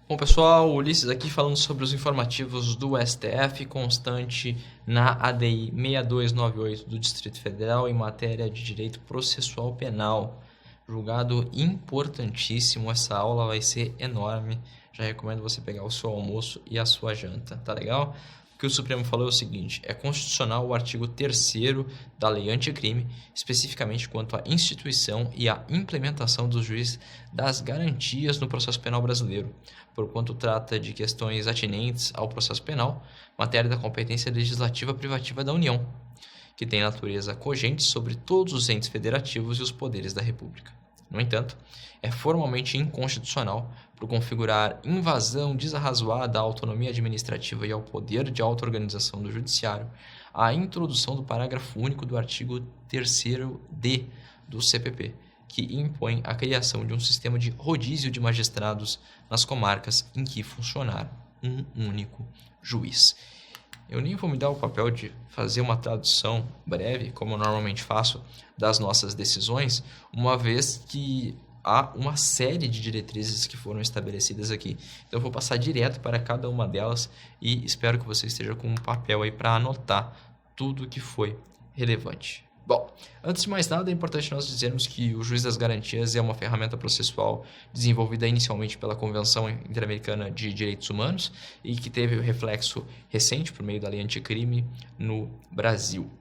Bom, pessoal, Ulisses aqui falando sobre os informativos do STF, constante na ADI 6298 do Distrito Federal em matéria de direito processual penal. Julgado importantíssimo, essa aula vai ser enorme. Já recomendo você pegar o seu almoço e a sua janta, tá legal? O que o Supremo falou é o seguinte: é constitucional o artigo 3º da Lei Anticrime, especificamente quanto à instituição e à implementação do juiz das garantias no processo penal brasileiro, porquanto trata de questões atinentes ao processo penal, matéria da competência legislativa privativa da União, que tem natureza cogente sobre todos os entes federativos e os poderes da República. No entanto, é formalmente inconstitucional por configurar invasão desarrazoada à autonomia administrativa e ao poder de auto-organização do Judiciário a introdução do parágrafo único do artigo 3º-D do CPP, que impõe a criação de um sistema de rodízio de magistrados nas comarcas em que funcionar um único juiz. Eu nem vou me dar o papel de fazer uma tradução breve, como eu normalmente faço, das nossas decisões, uma vez que há uma série de diretrizes que foram estabelecidas aqui. Então eu vou passar direto para cada uma delas e espero que você esteja com um papel aí para anotar tudo que foi relevante. Bom, antes de mais nada, é importante nós dizermos que o juiz das garantias é uma ferramenta processual desenvolvida inicialmente pela Convenção Interamericana de Direitos Humanos e que teve o reflexo recente por meio da Lei Anticrime no Brasil.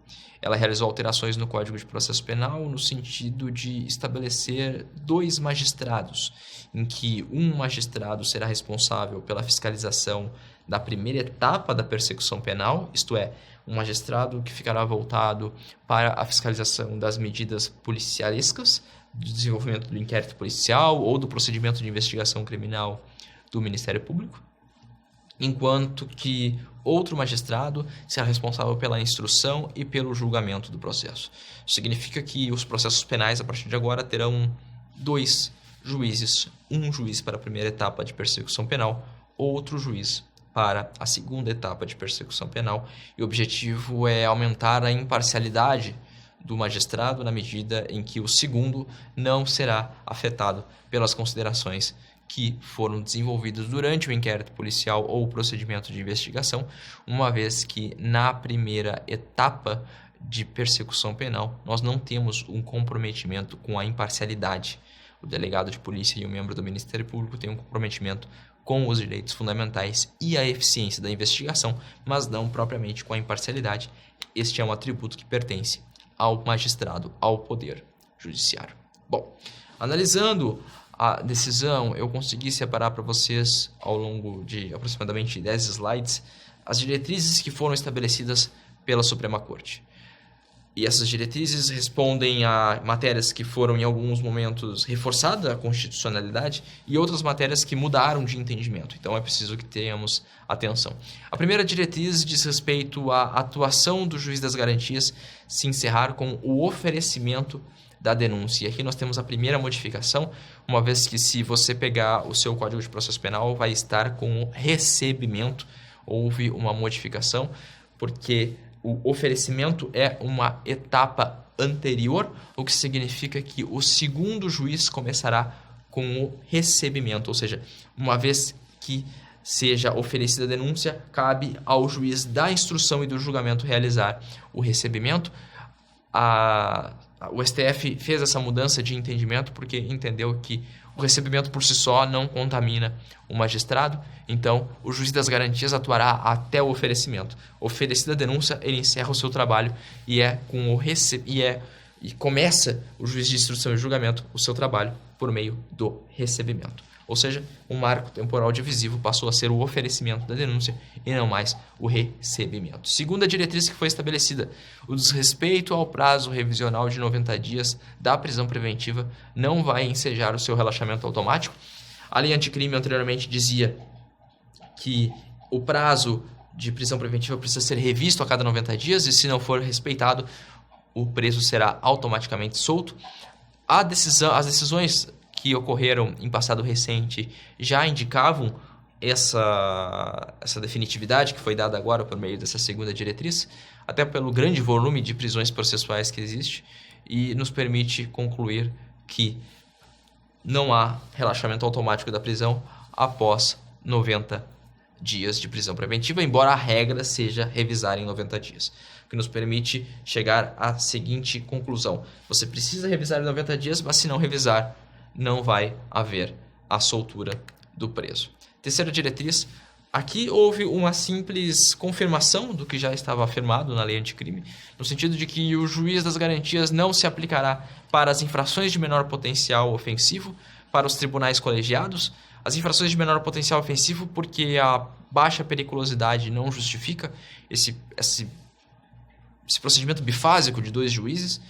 Ela realizou alterações no Código de Processo Penal no sentido de estabelecer 2 magistrados, em que um magistrado será responsável pela fiscalização da primeira etapa da persecução penal, isto é, um magistrado que ficará voltado para a fiscalização das medidas policialescas, do desenvolvimento do inquérito policial ou do procedimento de investigação criminal do Ministério Público, enquanto que outro magistrado será responsável pela instrução e pelo julgamento do processo. Isso significa que os processos penais, a partir de agora, terão 2 juízes, um juiz para a primeira etapa de persecução penal, outro juiz para a segunda etapa de persecução penal, e o objetivo é aumentar a imparcialidade do magistrado na medida em que o segundo não será afetado pelas considerações que foram desenvolvidas durante o inquérito policial ou o procedimento de investigação, uma vez que na primeira etapa de persecução penal nós não temos um comprometimento com a imparcialidade. O delegado de polícia e o membro do Ministério Público têm um comprometimento com os direitos fundamentais e a eficiência da investigação, mas não propriamente com a imparcialidade. Este é um atributo que pertence ao magistrado, ao poder judiciário. Bom, analisando a decisão, eu consegui separar para vocês, ao longo de aproximadamente 10 slides, as diretrizes que foram estabelecidas pela Suprema Corte. E essas diretrizes respondem a matérias que foram, em alguns momentos, reforçadas a constitucionalidade e outras matérias que mudaram de entendimento. Então, é preciso que tenhamos atenção. A primeira diretriz diz respeito à atuação do juiz das garantias se encerrar com o oferecimento da denúncia. E aqui nós temos a primeira modificação, uma vez que se você pegar o seu Código de Processo Penal, vai estar com o recebimento. Houve uma modificação, porque o oferecimento é uma etapa anterior, o que significa que o segundo juiz começará com o recebimento, ou seja, uma vez que seja oferecida a denúncia, cabe ao juiz da instrução e do julgamento realizar o recebimento. O STF fez essa mudança de entendimento porque entendeu que o recebimento por si só não contamina o magistrado, então o juiz das garantias atuará até o oferecimento. Oferecida a denúncia, ele encerra o seu trabalho e começa o juiz de instrução e julgamento o seu trabalho por meio do recebimento. Ou seja, o marco temporal divisivo passou a ser o oferecimento da denúncia e não mais o recebimento. Segunda diretriz que foi estabelecida: o desrespeito ao prazo revisional de 90 dias da prisão preventiva não vai ensejar o seu relaxamento automático. A lei anticrime anteriormente dizia que o prazo de prisão preventiva precisa ser revisto a cada 90 dias e, se não for respeitado, o preso será automaticamente solto. As decisões que ocorreram em passado recente já indicavam essa definitividade que foi dada agora por meio dessa segunda diretriz, até pelo grande volume de prisões processuais que existe, e nos permite concluir que não há relaxamento automático da prisão após 90 dias de prisão preventiva, embora a regra seja revisar em 90 dias. O que nos permite chegar à seguinte conclusão: você precisa revisar em 90 dias, mas se não revisar, não vai haver a soltura do preso. Terceira diretriz: aqui houve uma simples confirmação do que já estava afirmado na lei anticrime, no sentido de que o juiz das garantias não se aplicará para as infrações de menor potencial ofensivo, para os tribunais colegiados, as infrações de menor potencial ofensivo porque a baixa periculosidade não justifica esse procedimento bifásico de 2 juízes,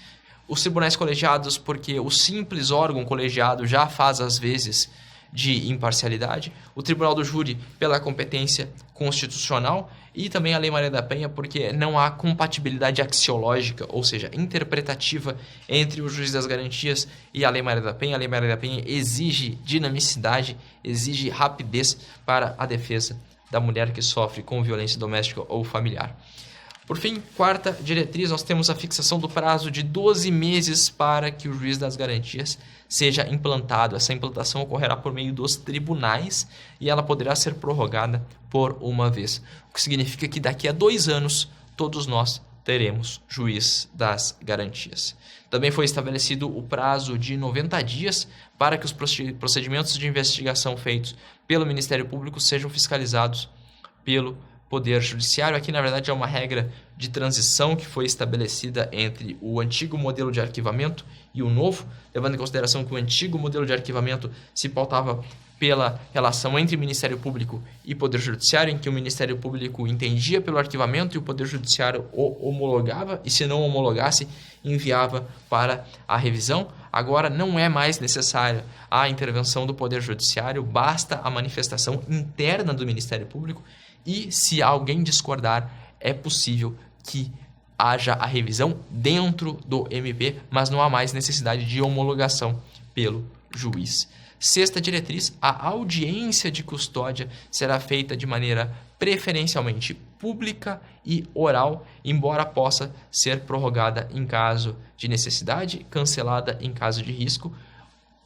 os tribunais colegiados porque o simples órgão colegiado já faz às vezes de imparcialidade, o Tribunal do Júri pela competência constitucional e também a Lei Maria da Penha porque não há compatibilidade axiológica, ou seja, interpretativa entre o juiz das garantias e a Lei Maria da Penha. A Lei Maria da Penha exige dinamicidade, exige rapidez para a defesa da mulher que sofre com violência doméstica ou familiar. Por fim, quarta diretriz, nós temos a fixação do prazo de 12 meses para que o juiz das garantias seja implantado. Essa implantação ocorrerá por meio dos tribunais e ela poderá ser prorrogada por uma vez. O que significa que daqui a 2 anos, todos nós teremos juiz das garantias. Também foi estabelecido o prazo de 90 dias para que os procedimentos de investigação feitos pelo Ministério Público sejam fiscalizados pelo Poder Judiciário. Aqui, na verdade, é uma regra de transição que foi estabelecida entre o antigo modelo de arquivamento e o novo, levando em consideração que o antigo modelo de arquivamento se pautava pela relação entre Ministério Público e Poder Judiciário, em que o Ministério Público entendia pelo arquivamento e o Poder Judiciário o homologava, e se não homologasse, enviava para a revisão. Agora não é mais necessária a intervenção do Poder Judiciário, basta a manifestação interna do Ministério Público. E se alguém discordar, é possível que haja a revisão dentro do MP, mas não há mais necessidade de homologação pelo juiz. Sexta diretriz: a audiência de custódia será feita de maneira preferencialmente pública e oral, embora possa ser prorrogada em caso de necessidade, cancelada em caso de risco,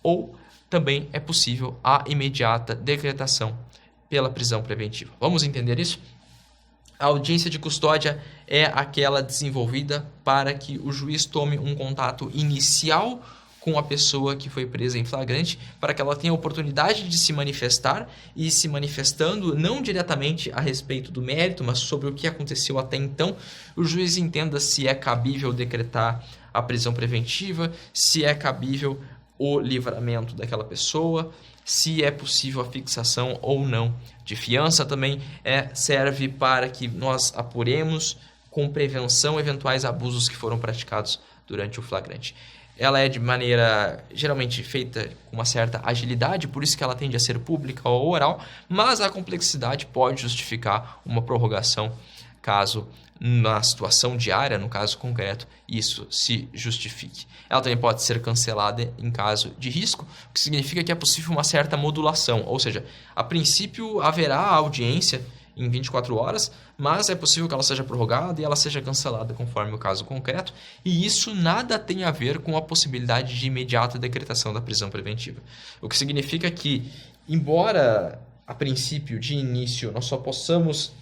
ou também é possível a imediata decretação pela prisão preventiva. Vamos entender isso? A audiência de custódia é aquela desenvolvida para que o juiz tome um contato inicial com a pessoa que foi presa em flagrante, para que ela tenha a oportunidade de se manifestar e, se manifestando não diretamente a respeito do mérito, mas sobre o que aconteceu até então, o juiz entenda se é cabível decretar a prisão preventiva, se é cabível o livramento daquela pessoa, se é possível a fixação ou não de fiança. Também serve para que nós apuremos com prevenção eventuais abusos que foram praticados durante o flagrante. Ela é de maneira geralmente feita com uma certa agilidade, por isso que ela tende a ser pública ou oral, mas a complexidade pode justificar uma prorrogação caso na situação diária, no caso concreto, isso se justifique. Ela também pode ser cancelada em caso de risco, o que significa que é possível uma certa modulação, ou seja, a princípio haverá audiência em 24 horas, mas é possível que ela seja prorrogada e ela seja cancelada conforme o caso concreto, e isso nada tem a ver com a possibilidade de imediata decretação da prisão preventiva. O que significa que, embora a princípio, de início, nós só possamos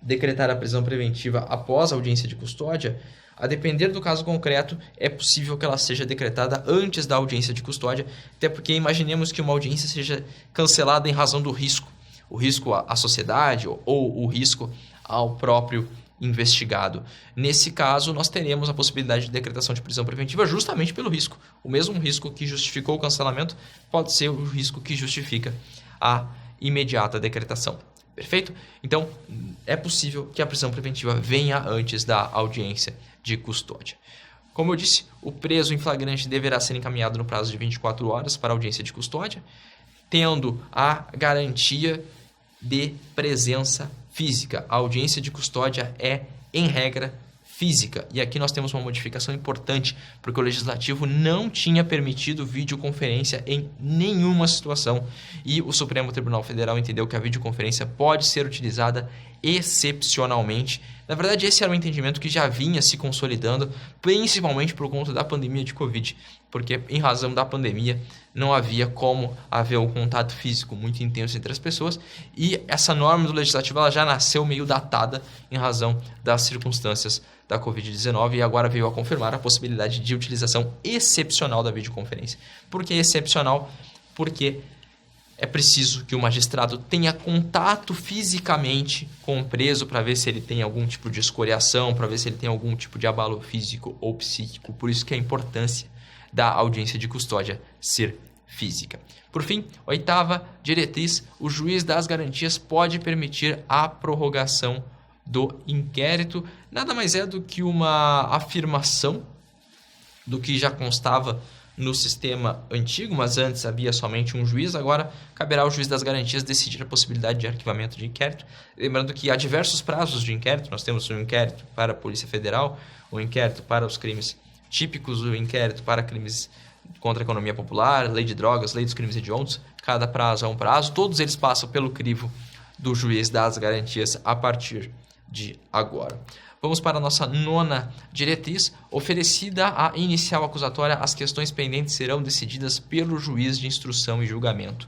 decretar a prisão preventiva após a audiência de custódia, a depender do caso concreto, é possível que ela seja decretada antes da audiência de custódia, até porque imaginemos que uma audiência seja cancelada em razão do risco, o risco à sociedade ou o risco ao próprio investigado. Nesse caso, nós teremos a possibilidade de decretação de prisão preventiva justamente pelo risco. O mesmo risco que justificou o cancelamento pode ser o risco que justifica a imediata decretação. Perfeito? Então, é possível que a prisão preventiva venha antes da audiência de custódia. Como eu disse, o preso em flagrante deverá ser encaminhado no prazo de 24 horas para a audiência de custódia, tendo a garantia de presença física. A audiência de custódia é, em regra, física. E aqui nós temos uma modificação importante, porque o Legislativo não tinha permitido videoconferência em nenhuma situação. E o Supremo Tribunal Federal entendeu que a videoconferência pode ser utilizada excepcionalmente. Na verdade, esse era um entendimento que já vinha se consolidando, principalmente por conta da pandemia de Covid, porque em razão da pandemia não havia como haver um contato físico muito intenso entre as pessoas, e essa norma do Legislativo ela já nasceu meio datada em razão das circunstâncias da Covid-19 e agora veio a confirmar a possibilidade de utilização excepcional da videoconferência. Por que excepcional? Porque é preciso que o magistrado tenha contato fisicamente com o preso para ver se ele tem algum tipo de escoriação, para ver se ele tem algum tipo de abalo físico ou psíquico. Por isso que a importância da audiência de custódia ser física. Por fim, 8ª diretriz, o juiz das garantias pode permitir a prorrogação do inquérito. Nada mais é do que uma afirmação do que já constava no sistema antigo, mas antes havia somente um juiz, agora caberá ao juiz das garantias decidir a possibilidade de arquivamento de inquérito. Lembrando que há diversos prazos de inquérito, nós temos um inquérito para a Polícia Federal, um inquérito para os crimes típicos, o inquérito para crimes contra a economia popular, lei de drogas, lei dos crimes hediondos, cada prazo é um prazo, todos eles passam pelo crivo do juiz das garantias a partir de agora. Vamos para a nossa 9ª diretriz. Oferecida a inicial acusatória, as questões pendentes serão decididas pelo juiz de instrução e julgamento.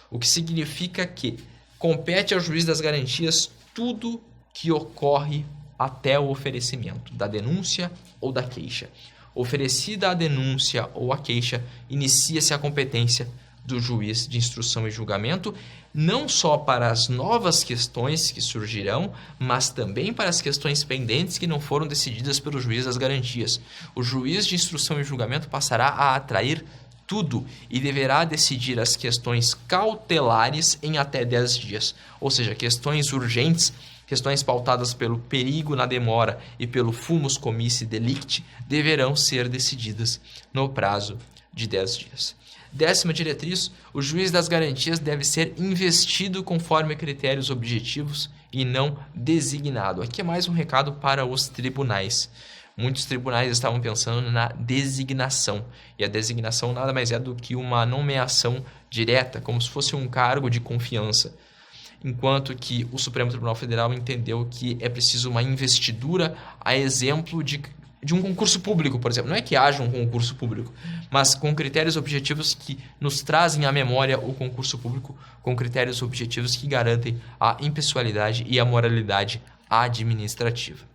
O que significa que compete ao juiz das garantias tudo que ocorre até o oferecimento da denúncia ou da queixa. Oferecida a denúncia ou a queixa, inicia-se a competência do juiz de instrução e julgamento, não só para as novas questões que surgirão, mas também para as questões pendentes que não foram decididas pelo juiz das garantias. O juiz de instrução e julgamento passará a atrair tudo e deverá decidir as questões cautelares em até 10 dias, ou seja, questões urgentes, questões pautadas pelo perigo na demora e pelo fumus comissi delicti deverão ser decididas no prazo de 10 dias. 10ª diretriz, o juiz das garantias deve ser investido conforme critérios objetivos e não designado. Aqui é mais um recado para os tribunais. Muitos tribunais estavam pensando na designação, e a designação nada mais é do que uma nomeação direta, como se fosse um cargo de confiança. Enquanto que o Supremo Tribunal Federal entendeu que é preciso uma investidura a exemplo de um concurso público, por exemplo. Não é que haja um concurso público, mas com critérios objetivos que nos trazem à memória o concurso público, com critérios objetivos que garantem a impessoalidade e a moralidade administrativa.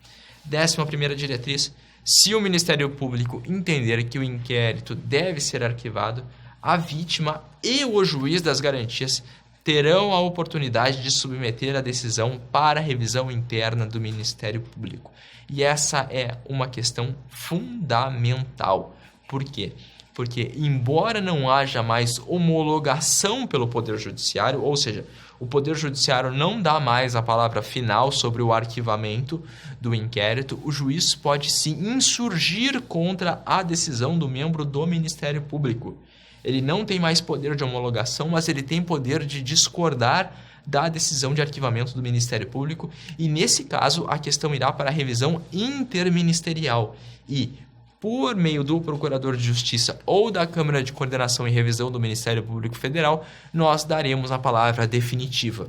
11ª diretriz, se o Ministério Público entender que o inquérito deve ser arquivado, a vítima e o juiz das garantias terão a oportunidade de submeter a decisão para revisão interna do Ministério Público. E essa é uma questão fundamental. Por quê? Porque, embora não haja mais homologação pelo Poder Judiciário, ou seja, o Poder Judiciário não dá mais a palavra final sobre o arquivamento do inquérito, o juiz pode se insurgir contra a decisão do membro do Ministério Público. Ele não tem mais poder de homologação, mas ele tem poder de discordar da decisão de arquivamento do Ministério Público, e nesse caso a questão irá para a revisão interministerial e, por meio do Procurador de Justiça ou da Câmara de Coordenação e Revisão do Ministério Público Federal, nós daremos a palavra definitiva.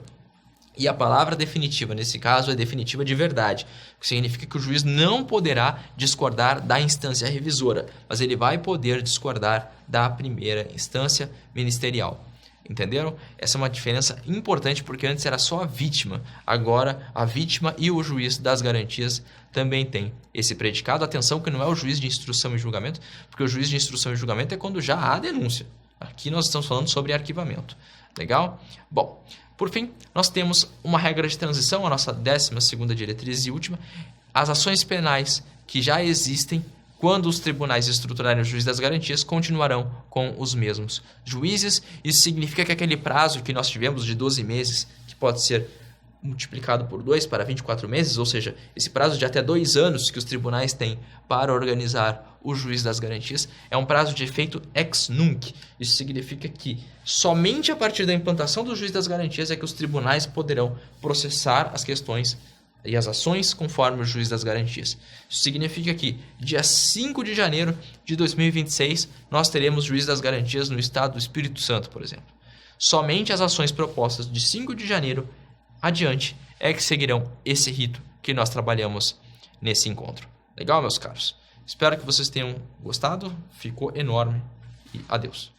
E a palavra definitiva, nesse caso, é definitiva de verdade, o que significa que o juiz não poderá discordar da instância revisora, mas ele vai poder discordar da primeira instância ministerial. Entenderam? Essa é uma diferença importante, porque antes era só a vítima. Agora, a vítima e o juiz das garantias também têm esse predicado. Atenção que não é o juiz de instrução e julgamento, porque o juiz de instrução e julgamento é quando já há denúncia. Aqui nós estamos falando sobre arquivamento. Legal? Bom, por fim, nós temos uma regra de transição, a nossa 12ª diretriz e última. As ações penais que já existem, quando os tribunais estruturarem o juiz das garantias, continuarão com os mesmos juízes. Isso significa que aquele prazo que nós tivemos de 12 meses, que pode ser multiplicado por 2 para 24 meses, ou seja, esse prazo de até 2 anos que os tribunais têm para organizar o juiz das garantias, é um prazo de efeito ex nunc. Isso significa que somente a partir da implantação do juiz das garantias é que os tribunais poderão processar as questões e as ações conforme o juiz das garantias. Isso significa que, dia 5 de janeiro de 2026, nós teremos juiz das garantias no estado do Espírito Santo, por exemplo. Somente as ações propostas de 5 de janeiro adiante é que seguirão esse rito que nós trabalhamos nesse encontro. Legal, meus caros? Espero que vocês tenham gostado. Ficou enorme. E adeus.